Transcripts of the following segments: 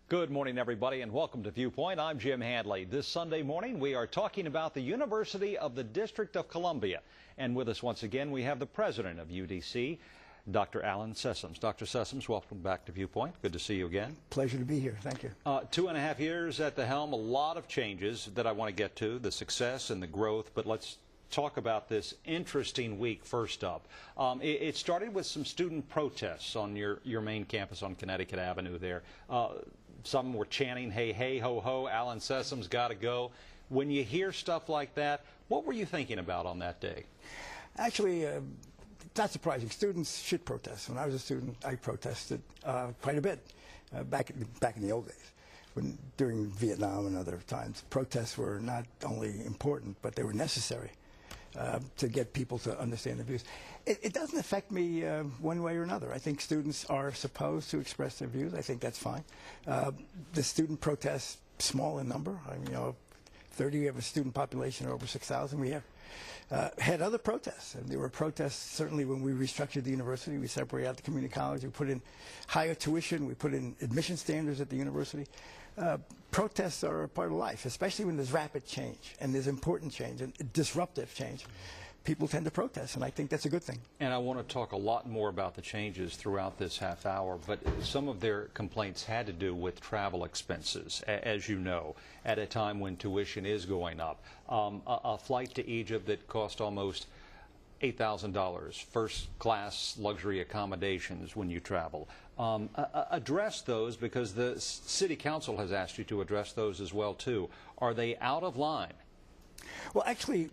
Good morning, everybody, and welcome to Viewpoint. I'm Jim Handley. This Sunday morning, we are talking about the University of the District of Columbia. And with us once again, we have the president of UDC, Dr. Alan Sessoms. Dr. Sessoms, welcome back to Viewpoint. Good to see you again. Pleasure to be here. Thank you. 2.5 years at the helm, a lot of changes that I want to get to, the success and the growth, but let's talk about this interesting week first up. It started with some student protests on your main campus on Connecticut Avenue there. Some were chanting, hey, hey, ho, ho, Alan Sessoms got to go. When you hear stuff like that, what were you thinking about on that day? Actually, it's not surprising. Students should protest. When I was a student, I protested quite a bit back in the old days. During Vietnam and other times, protests were not only important, but they were necessary to get people to understand the views. It doesn't affect me one way or another. I think students are supposed to express their views. I think that's fine. The student protests, small in number. I mean, 30, we have a student population of over 6,000. We have had other protests. And there were protests certainly when we restructured the university. We separated out the community college. We put in higher tuition. We put in admission standards at the university. Protests are a part of life, especially when there's rapid change and there's important change and disruptive change. People tend to protest, and I think that's a good thing. And I want to talk a lot more about the changes throughout this half hour, but some of their complaints had to do with travel expenses, as you know, at a time when tuition is going up. A flight to Egypt that cost almost $8,000, first-class luxury accommodations when you travel. Address those, because the City Council has asked you to address those as well, too. Are they out of line? Well, actually,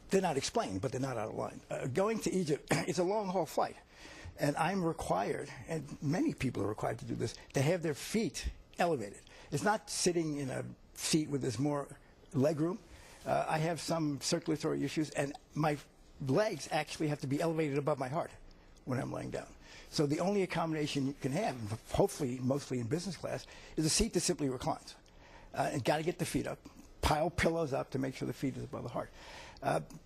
they're not explained, but they're not out of line. Going to Egypt is a long-haul flight, and I'm required, and many people are required to do this, to have their feet elevated. It's not sitting in a seat where there's more leg room. I have some circulatory issues, and my legs actually have to be elevated above my heart when I'm laying down. So the only accommodation you can have, hopefully mostly in business class, is a seat that simply reclines. And got to get the feet up, pile pillows up to make sure the feet is above the heart.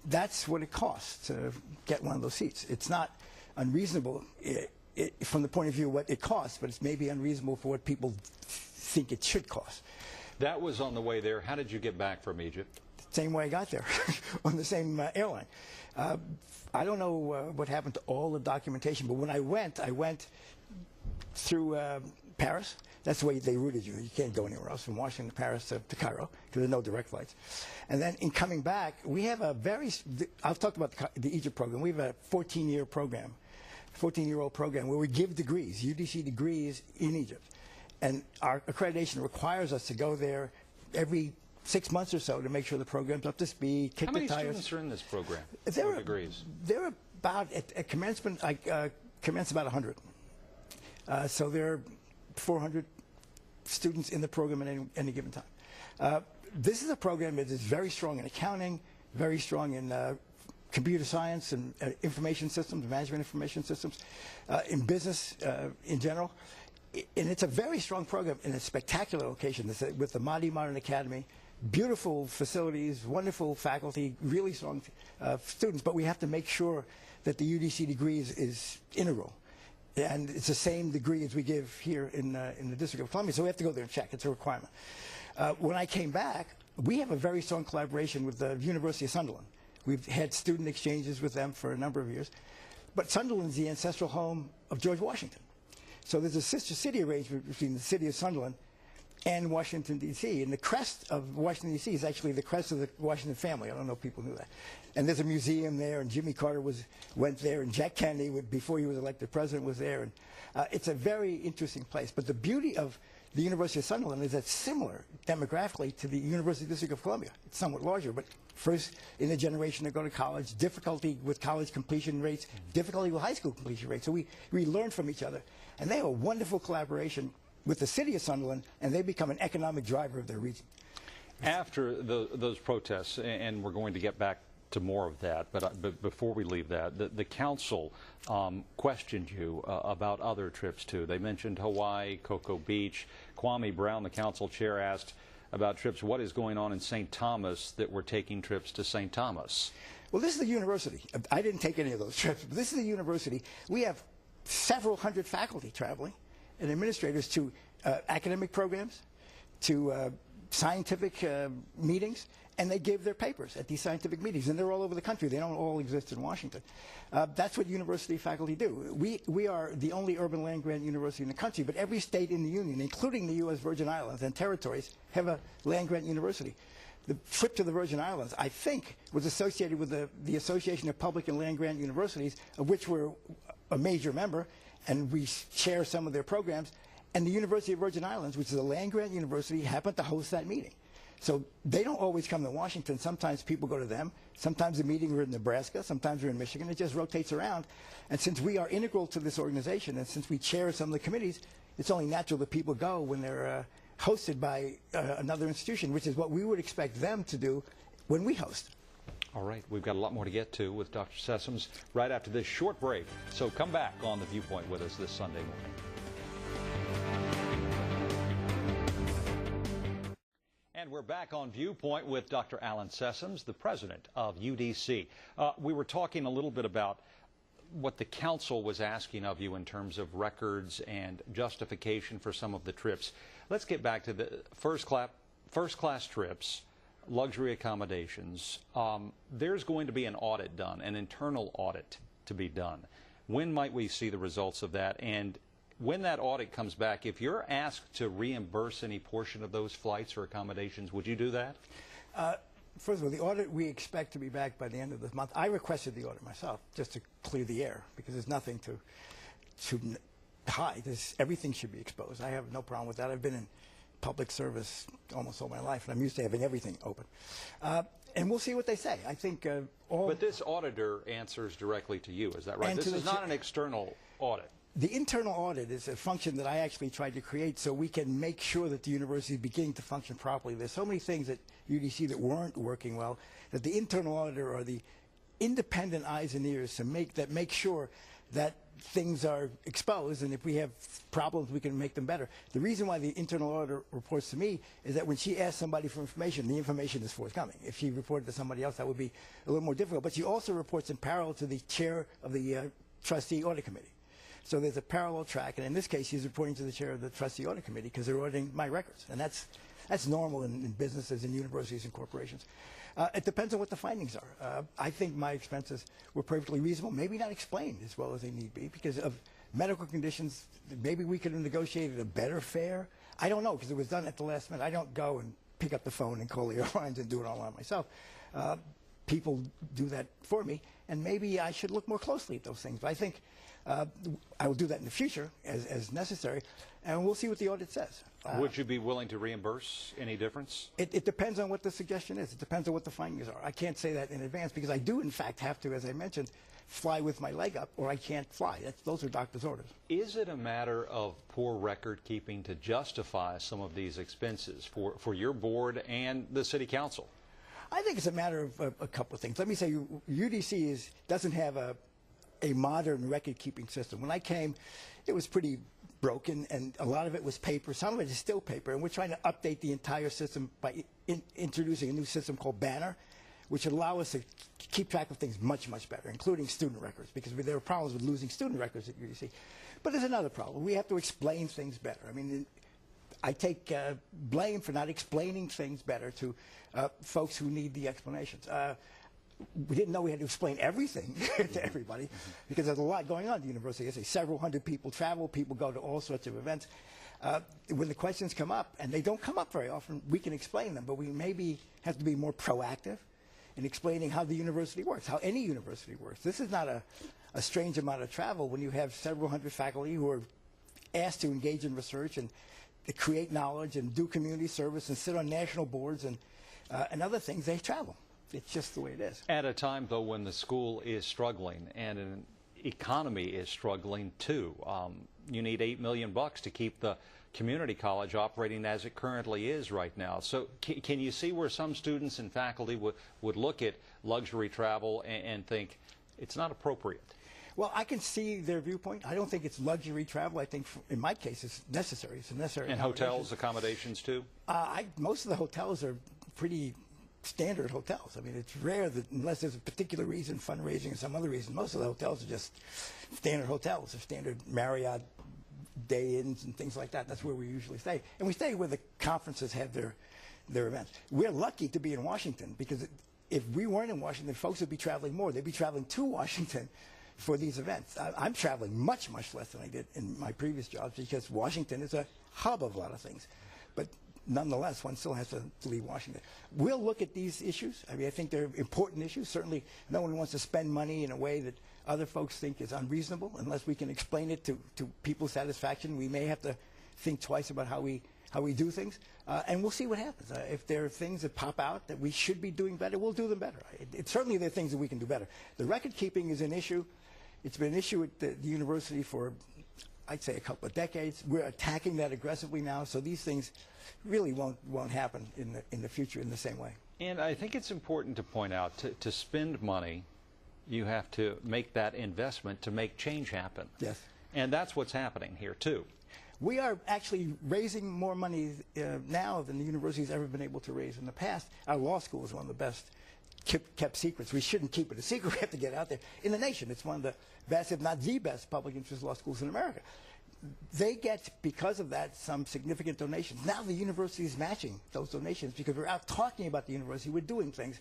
That's what it costs to get one of those seats. It's not unreasonable from the point of view of what it costs, but it's maybe unreasonable for what people think it should cost. That was on the way there. How did you get back from Egypt? Same way I got there, on the same airline. I don't know what happened to all the documentation, but when I went through Paris. That's the way they routed you. You can't go anywhere else from Washington to Paris to Cairo, because there's no direct flights. And then in coming back, we have a I'll talk about the Egypt program. We have a 14-year program, 14-year-old program where we give degrees, UDC degrees in Egypt. And our accreditation requires us to go there every 6 months or so to make sure the program's up to speed, kick the tires. How many students are in this program for degrees? There are about, at commencement, I commence about 100. So there are 400 students in the program at any given time. This is a program that is very strong in accounting, very strong in computer science and information systems, management information systems, in business in general. And it's a very strong program in a spectacular location with the Mahdi Modern Academy, beautiful facilities, wonderful faculty, really strong students. But we have to make sure that the UDC degree is integral. And it's the same degree as we give here in the District of Columbia, so we have to go there and check. It's a requirement. When I came back, we have a very strong collaboration with the University of Sunderland. We've had student exchanges with them for a number of years. But Sunderland is the ancestral home of George Washington. So there's a sister city arrangement between the city of Sunderland and Washington, D.C. And the crest of Washington, D.C. is actually the crest of the Washington family. I don't know if people knew that. And there's a museum there, and Jimmy Carter went there, and Jack Kennedy, before he was elected president, was there. And it's a very interesting place. But the beauty of the University of Sunderland is that it's similar demographically to the University District of Columbia. It's somewhat larger, but first in the generation to go to college, difficulty with college completion rates, difficulty with high school completion rates. So we learn from each other. And they have a wonderful collaboration with the city of Sunderland, and they become an economic driver of their region. After those protests, and we're going to get back to more of that, but before we leave that, the council questioned you about other trips too. They mentioned Hawaii, Cocoa Beach. Kwame Brown, the council chair, asked about trips. What is going on in St. Thomas that we're taking trips to St. Thomas? Well, this is the university. I didn't take any of those trips, but this is the university. We have several hundred faculty traveling. and administrators to academic programs, to scientific meetings, and they give their papers at these scientific meetings, and they're all over the country. They don't all exist in Washington. That's what university faculty do. We are the only urban land-grant university in the country, but every state in the Union, including the U.S. Virgin Islands and territories, have a land-grant university. The trip to the Virgin Islands, I think, was associated with the Association of Public and Land-Grant Universities, of which we're a major member, and we share some of their programs. And the University of Virgin Islands, which is a land-grant university, happened to host that meeting. So they don't always come to Washington. Sometimes people go to them. Sometimes the meetings are in Nebraska. Sometimes we're in Michigan. It just rotates around. And since we are integral to this organization, and since we chair some of the committees, it's only natural that people go when they're hosted by another institution, which is what we would expect them to do when we host. All right, we've got a lot more to get to with Dr. Sessoms right after this short break. So come back on The Viewpoint with us this Sunday morning. And we're back on Viewpoint with Dr. Alan Sessoms, the president of UDC. We were talking a little bit about what the council was asking of you in terms of records and justification for some of the trips. Let's get back to the first class trips, luxury accommodations. There's going to be an audit done, an internal audit to be done. When might we see the results of that? And when that audit comes back, if you're asked to reimburse any portion of those flights or accommodations, would you do that? First of all, the audit we expect to be back by the end of this month. I requested the audit myself just to clear the air because there's nothing to hide. Everything should be exposed. I have no problem with that. I've been in public service almost all my life, and I'm used to having everything open. And we'll see what they say. I think But this auditor answers directly to you, is that right? This is not an external audit. The internal audit is a function that I actually tried to create so we can make sure that the university is beginning to function properly. There's so many things at UDC that weren't working well that the internal auditor are the independent eyes and ears to make sure that things are exposed, and if we have problems, we can make them better. The reason why the internal auditor reports to me is that when she asks somebody for information, the information is forthcoming. If she reported to somebody else, that would be a little more difficult. But she also reports in parallel to the chair of the trustee audit committee. So there's a parallel track, and in this case, she's reporting to the chair of the trustee audit committee because they're auditing my records, and that's normal in businesses, in universities, and corporations. It depends on what the findings are. I think my expenses were perfectly reasonable, maybe not explained as well as they need be because of medical conditions. Maybe we could have negotiated a better fare. I don't know because it was done at the last minute. I don't go and pick up the phone and call the airlines and do it all on myself. People do that for me, and maybe I should look more closely at those things. But I think I will do that in the future as necessary, and we'll see what the audit says. Would you be willing to reimburse any difference? It depends on what the suggestion is. It depends on what the findings are. I can't say that in advance because I do, in fact, have to, as I mentioned, fly with my leg up or I can't fly. Those are doctor's orders. Is it a matter of poor record keeping to justify some of these expenses for your board and the city council? I think it's a matter of a couple of things. Let me say UDC doesn't have a modern record-keeping system. When I came, it was pretty broken, and a lot of it was paper. Some of it is still paper, and we're trying to update the entire system by introducing a new system called Banner, which would allow us to keep track of things much, much better, including student records, because there were problems with losing student records at UDC. But there's another problem. We have to explain things better. I mean, I take blame for not explaining things better to folks who need the explanations. We didn't know we had to explain everything to everybody because there's a lot going on at the university. I say several hundred people travel, people go to all sorts of events. When the questions come up, and they don't come up very often, we can explain them, but we maybe have to be more proactive in explaining how the university works, how any university works. This is not a strange amount of travel when you have several hundred faculty who are asked to engage in research and create knowledge and do community service and sit on national boards and other things. They travel. It's just the way it is. At a time, though, when the school is struggling and an economy is struggling, too. You need $8 million to keep the community college operating as it currently is right now. So can you see where some students and faculty would look at luxury travel and think it's not appropriate? Well, I can see their viewpoint. I don't think it's luxury travel. I think, in my case, it's necessary. It's a necessary. And hotels, accommodations, too? Most of the hotels are pretty standard hotels. I mean, it's rare that unless there's a particular reason, fundraising or some other reason, most of the hotels are just standard hotels. They're standard Marriott day-ins and things like that. That's where we usually stay. And we stay where the conferences have their events. We're lucky to be in Washington because if we weren't in Washington, folks would be traveling more. They'd be traveling to Washington for these events. I'm traveling much, much less than I did in my previous jobs because Washington is a hub of a lot of things. But nonetheless, one still has to leave Washington. We'll look at these issues. I mean, I think they're important issues. Certainly, no one wants to spend money in a way that other folks think is unreasonable unless we can explain it to people's satisfaction. We may have to think twice about how we do things, and we'll see what happens. If there are things that pop out that we should be doing better, we'll do them better. Certainly there are things that we can do better. The record keeping is an issue. It's been an issue at the university for, I'd say, a couple of decades. We're attacking that aggressively now, so these things really won't happen in the future in the same way. And I think it's important to point out, to spend money, you have to make that investment to make change happen. Yes. And that's what's happening here, too. We are actually raising more money now than the university's ever been able to raise in the past. Our law school is one of the best kept secrets. We shouldn't keep it a secret. We have to get out there. In the nation, it's one of the best, if not the best, public interest law schools in America. They get, because of that, some significant donations. Now the university is matching those donations because we're out talking about the university. We're doing things.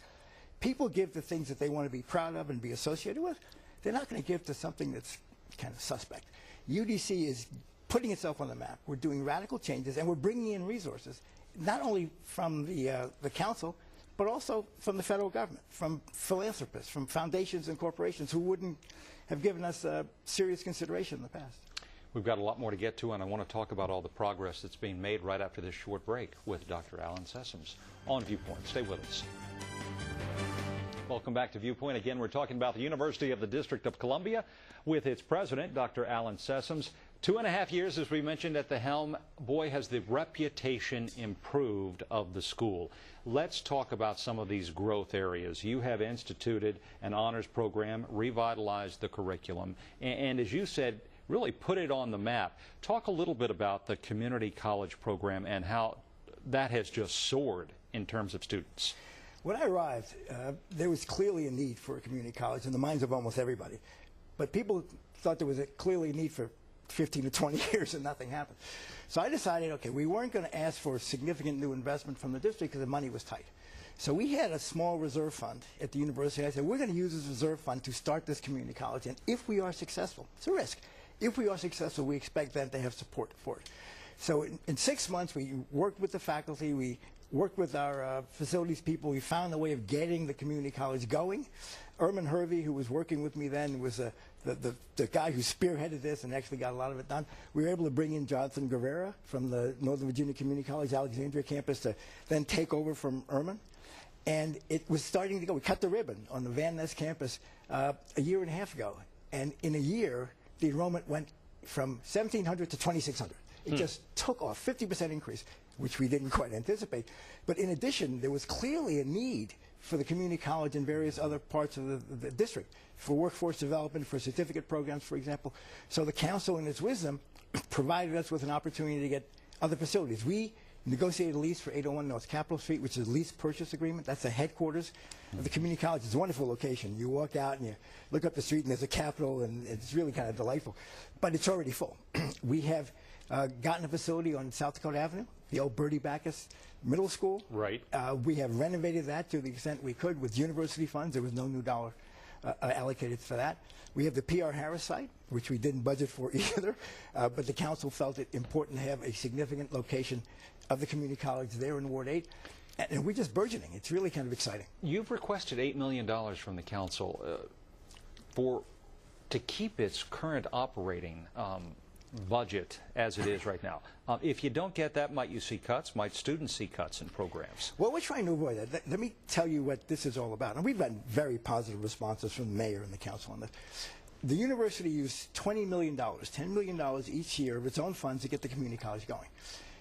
People give the things that they want to be proud of and be associated with. They're not going to give to something that's kind of suspect. UDC is putting itself on the map. We're doing radical changes, and we're bringing in resources, not only from the council, but also from the federal government, from philanthropists, from foundations and corporations who wouldn't have given us serious consideration in the past. We've got a lot more to get to, and I want to talk about all the progress that's being made right after this short break with Dr. Alan Sessoms on Viewpoint. Stay with us. Welcome back to Viewpoint. Again, we're talking about the University of the District of Columbia with its president, Dr. Alan Sessoms. 2.5 years, as we mentioned, at the helm. Boy, has the reputation improved of the school. Let's talk about some of these growth areas. You have instituted an honors program, revitalized the curriculum, and as you said, really put it on the map. Talk a little bit about the community college program and how that has just soared in terms of students. When I arrived, there was clearly a need for a community college in the minds of almost everybody. But people thought there was clearly a need for 15 to 20 years and nothing happened. So I decided, okay, we weren't going to ask for significant new investment from the district because the money was tight. So we had a small reserve fund at the university. I said, we're going to use this reserve fund to start this community college. And if we are successful, it's a risk. If we are successful, we expect them to have support for it. So in 6 months, we worked with the faculty. We worked with our facilities people. We found a way of getting the community college going. Erman Hervey, who was working with me then, was the guy who spearheaded this and actually got a lot of it done. We were able to bring in Jonathan Guevara from the Northern Virginia Community College Alexandria campus to then take over from Erman. And it was starting to go. We cut the ribbon on the Van Ness campus a year and a half ago. And in a year, the enrollment went from 1,700 to 2,600. It just took off, 50% increase, which we didn't quite anticipate. But in addition, there was clearly a need for the community college and various other parts of the district, for workforce development, for certificate programs, for example. So the council, in its wisdom, provided us with an opportunity to get other facilities. We negotiated a lease for 801 North Capitol Street, which is a lease purchase agreement. That's the headquarters of the community college. It's a wonderful location. You walk out and you look up the street and there's a Capitol, and it's really kind of delightful. But it's already full. We have gotten a facility on South Dakota Avenue, the old Bertie Backus Middle School. Right. We have renovated that to the extent we could with university funds. There was no new dollar allocated for that. We have the P.R. Harris site, which we didn't budget for either, but the council felt it important to have a significant location of the community college there in Ward 8. And we're just burgeoning. It's really kind of exciting. You've requested $8 million from the council to keep its current operating budget as it is right now. If you don't get that, might you see cuts? Might students see cuts in programs? Well, we're trying to avoid that. Let me tell you what this is all about. And we've had very positive responses from the mayor and the council on this. The university used $20 million, $10 million each year of its own funds to get the community college going,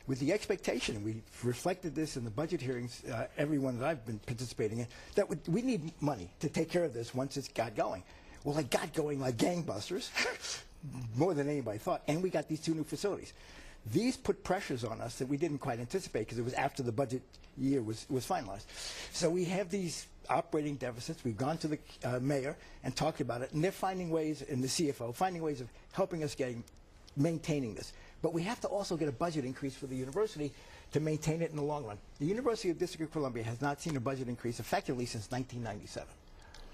with the expectation, and we reflected this in the budget hearings, everyone that I've been participating in, that we need money to take care of this once it's got going. Well, it got going like gangbusters, more than anybody thought, and we got these 2 new facilities. These put pressures on us that we didn't quite anticipate because it was after the budget year was finalized. So we have these operating deficits. We've gone to the mayor and talked about it, and they're finding ways, and the CFO, finding ways of helping us maintaining this. But we have to also get a budget increase for the university to maintain it in the long run. The University of District of Columbia has not seen a budget increase effectively since 1997,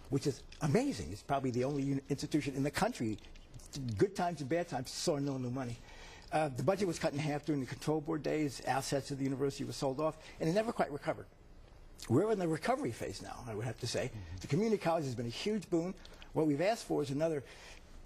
which is amazing. It's probably the only institution in the country, good times and bad times, saw no new money. The budget was cut in half during the control board days. Assets of the university were sold off, and it never quite recovered. We're in the recovery phase now, I would have to say. The community college has been a huge boon. What we've asked for is another,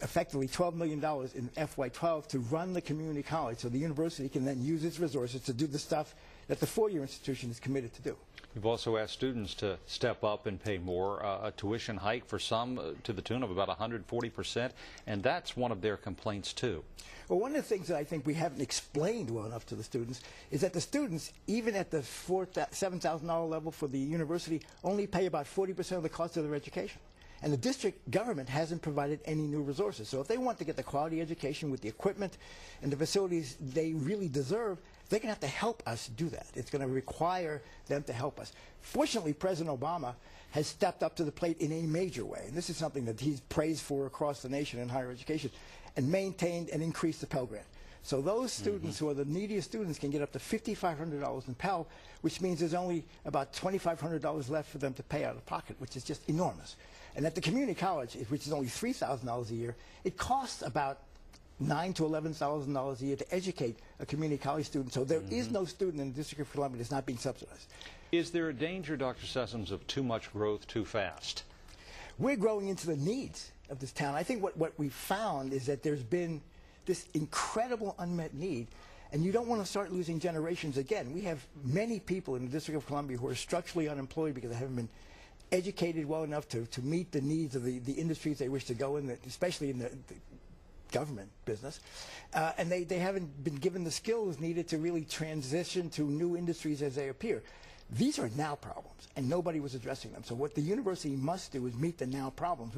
effectively $12 million in FY12 to run the community college so the university can then use its resources to do the stuff that the four-year institution is committed to do. We've also asked students to step up and pay more. A tuition hike for some to the tune of about 140%, and that's one of their complaints too. Well, one of the things that I think we haven't explained well enough to the students is that the students, even at the $7,000 level for the university, only pay about 40% of the cost of their education. And the district government hasn't provided any new resources. So if they want to get the quality education with the equipment and the facilities they really deserve, they're going to have to help us do that. It's going to require them to help us. Fortunately, President Obama has stepped up to the plate in a major way. And this is something that he's praised for across the nation in higher education, and maintained and increased the Pell Grant. So those students who are the neediest students can get up to $5,500 in Pell, which means there's only about $2,500 left for them to pay out of pocket, which is just enormous. And at the community college, which is only $3,000 a year, it costs about $9,000 to $11,000 a year to educate a community college student. So there is no student in the District of Columbia that's not being subsidized. Is there a danger, Dr. Sessoms, of too much growth too fast? We're growing into the needs of this town. I think what we found is that there's been this incredible unmet need, and you don't want to start losing generations again. We have many people in the District of Columbia who are structurally unemployed because they haven't been educated well enough to meet the needs of the industries they wish to go in, especially in the government business. And they haven't been given the skills needed to really transition to new industries as they appear. These are now problems, and nobody was addressing them. So what the university must do is meet the now problems.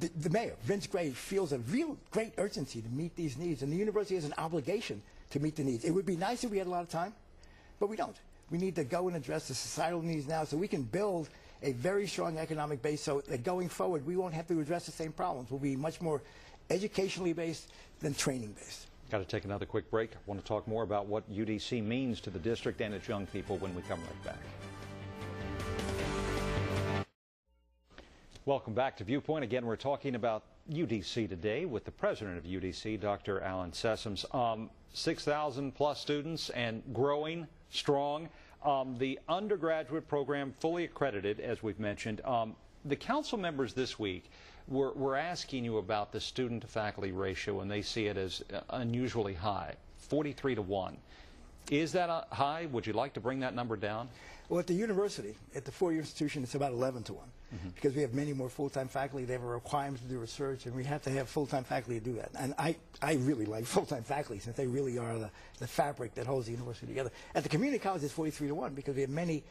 The mayor, Vince Gray, feels a real great urgency to meet these needs, and the university has an obligation to meet the needs. It would be nice if we had a lot of time, but we don't. We need to go and address the societal needs now so we can build a very strong economic base so that going forward we won't have to address the same problems. We'll be much more educationally based than training based. Got to take another quick break. I want to talk more about what UDC means to the district and its young people when we come right back. Welcome back to Viewpoint. Again, we're talking about UDC today with the president of UDC, Dr. Alan Sessoms. 6,000 plus students and growing, strong. The undergraduate program fully accredited, as we've mentioned. The council members this week were asking you about the student to faculty ratio, and they see it as unusually high, 43 to 1. Is that high? Would you like to bring that number down? Well, at the university, at the four-year institution, it's about 11 to 1 because we have many more full-time faculty. They have a requirement to do research, and we have to have full-time faculty to do that. And I really like full-time faculty since they really are the fabric that holds the university together. At the community college, it's 43 to 1 because we have many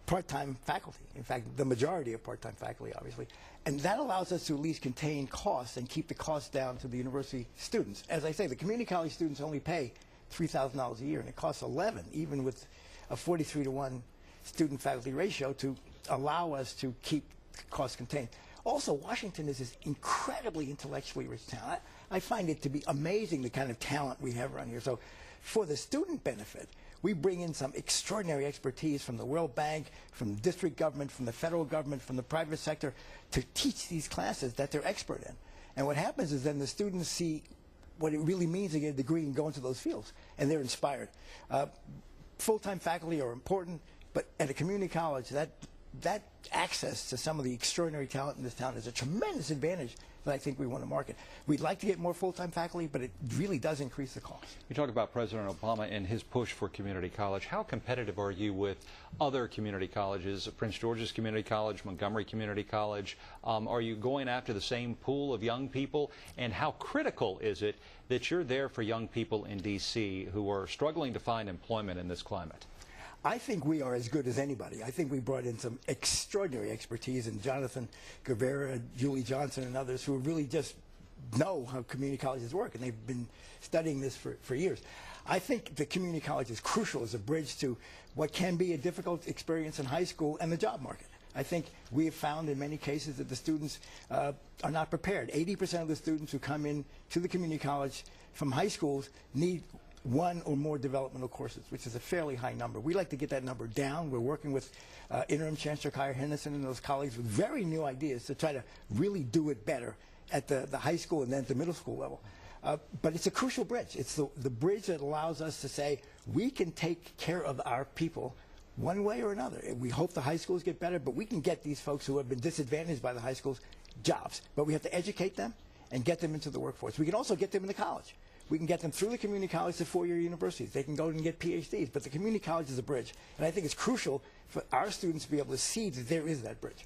part-time faculty. In fact, the majority of part-time faculty, obviously. And that allows us to at least contain costs and keep the costs down to the university students. As I say, the community college students only pay $3,000 a year, and it costs 11, even with a 43 to 1 student-faculty ratio, to allow us to keep costs contained. Also, Washington is this incredibly intellectually rich town. I find it to be amazing the kind of talent we have around here. So for the student benefit, we bring in some extraordinary expertise from the World Bank, from the district government, from the federal government, from the private sector to teach these classes that they're expert in. And what happens is then the students see what it really means to get a degree and go into those fields, and they're inspired. Full-time faculty are important, but at a community college, that access to some of the extraordinary talent in this town is a tremendous advantage that I think we want to market. We'd like to get more full-time faculty, but it really does increase the cost. You talk about President Obama and his push for community college. How competitive are you with other community colleges, Prince George's Community College, Montgomery Community College? Are you going after the same pool of young people? And how critical is it that you're there for young people in D.C. who are struggling to find employment in this climate? I think we are as good as anybody. I think we brought in some extraordinary expertise in Jonathan Guevara, Julie Johnson, and others who really just know how community colleges work, and they've been studying this for years. I think the community college is crucial as a bridge to what can be a difficult experience in high school and the job market. I think we have found in many cases that the students are not prepared. 80% of the students who come in to the community college from high schools need one or more developmental courses, which is a fairly high number. We like to get that number down. We're working with Interim Chancellor Kyer Henderson and those colleagues with very new ideas to try to really do it better at the high school and then at the middle school level. But it's a crucial bridge. It's the bridge that allows us to say we can take care of our people one way or another. We hope the high schools get better, but we can get these folks who have been disadvantaged by the high schools jobs. But we have to educate them and get them into the workforce. We can also get them into college. We can get them through the community college to four-year universities. They can go and get PhDs, but the community college is a bridge. And I think it's crucial for our students to be able to see that there is that bridge.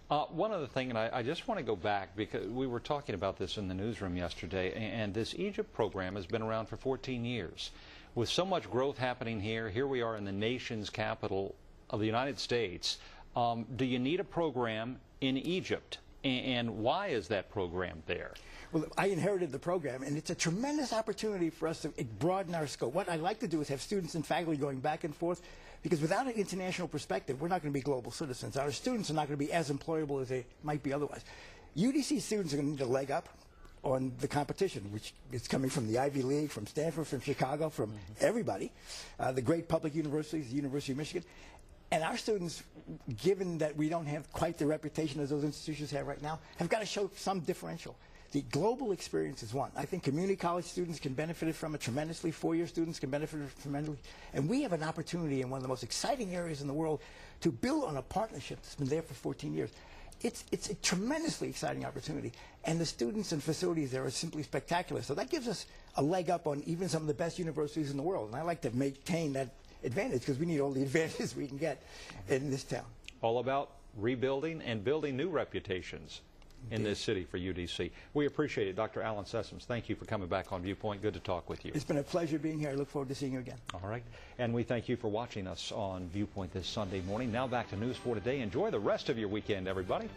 One other thing, and I just want to go back, because we were talking about this in the newsroom yesterday, and this Egypt program has been around for 14 years. With so much growth happening here we are in the nation's capital of the United States. Do you need a program in Egypt? And why is that program there? Well, I inherited the program, and it's a tremendous opportunity for us to broaden our scope. What I like to do is have students and faculty going back and forth, because without an international perspective, we're not going to be global citizens. Our students are not going to be as employable as they might be otherwise. UDC students are going to need a leg up on the competition, which is coming from the Ivy League, from Stanford, from Chicago, from everybody, the great public universities, the University of Michigan. And our students, given that we don't have quite the reputation as those institutions have right now, have got to show some differential. The global experience is one. I think community college students can benefit from it tremendously. Four-year students can benefit from it tremendously. And we have an opportunity in one of the most exciting areas in the world to build on a partnership that's been there for 14 years. It's a tremendously exciting opportunity. And the students and facilities there are simply spectacular. So that gives us a leg up on even some of the best universities in the world. And I like to maintain that advantage, because we need all the advantages we can get in this town. All about rebuilding and building new reputations in this city for UDC. We appreciate it. Dr. Alan Sessoms, thank you for coming back on Viewpoint. Good to talk with you. It's been a pleasure being here. I look forward to seeing you again. All right. And we thank you for watching us on Viewpoint this Sunday morning. Now back to News 4 Today. Enjoy the rest of your weekend, everybody.